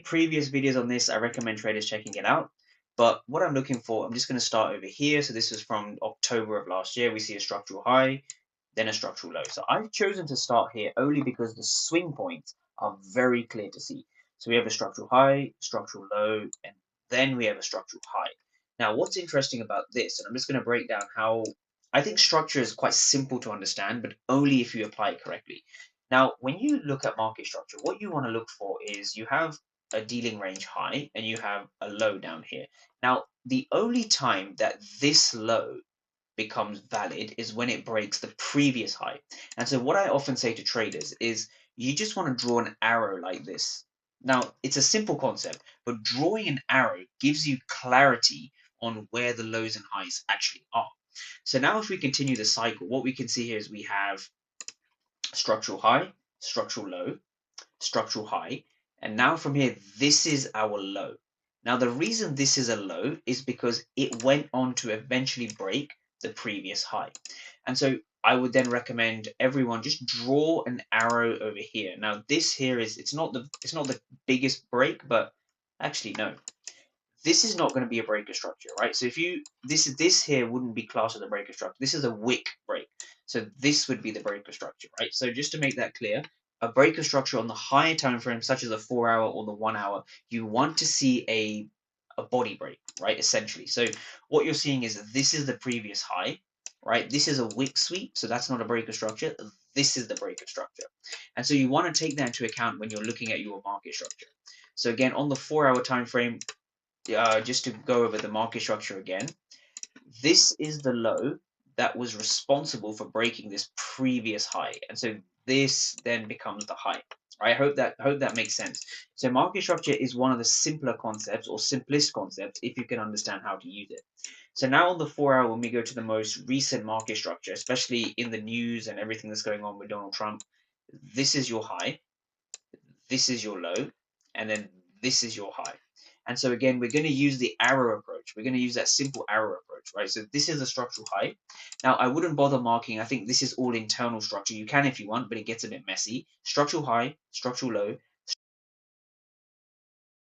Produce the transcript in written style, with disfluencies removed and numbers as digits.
previous videos on this. I recommend traders checking it out. But what I'm looking for, I'm just going to start over here. So this was from October of last year. We see a structural high, then a structural low. So I've chosen to start here only because the swing points are very clear to see. So we have a structural high, structural low, and then we have a structural high. Now, what's interesting about this, and I'm just going to break down how I think structure is quite simple to understand, but only if you apply it correctly. Now, when you look at market structure, what you want to look for is you have a dealing range high and you have a low down here. Now, the only time that this low becomes valid is when it breaks the previous high. And so what I often say to traders is you just want to draw an arrow like this. Now, it's a simple concept, but drawing an arrow gives you clarity on where the lows and highs actually are. So now if we continue the cycle, what we can see here is we have structural high, structural low, structural high, and now from here, this is our low. Now, the reason this is a low is because it went on to eventually break the previous high. And so I would then recommend everyone just draw an arrow over here. Now, this here is it's not the biggest break, but actually no. This is not going to be a breaker structure, right? So if you this here wouldn't be classed as a breaker structure. This is a wick break. So this would be the breaker structure, right? So just to make that clear, a breaker structure on the higher time frame, such as a 4 hour or the 1 hour, you want to see a body break, right? Essentially. So what you're seeing is this is the previous high, right? This is a wick sweep, so that's not a breaker structure. This is the breaker structure. And so you want to take that into account when you're looking at your market structure. So again, on the 4 hour time frame, just to go over the market structure again, this is the low that was responsible for breaking this previous high, and so this then becomes the high. I hope that makes sense. So market structure is one of the simpler concepts or simplest concepts if you can understand how to use it. So now on the 4 hour, when we go to the most recent market structure, especially in the news and everything that's going on with Donald Trump, this is your high, this is your low, and then this is your high. And so again, we're going to use the arrow approach. We're going to use that simple arrow approach, right? So this is a structural high. Now, I wouldn't bother marking. I think this is all internal structure. You can if you want, but it gets a bit messy. Structural high, structural low,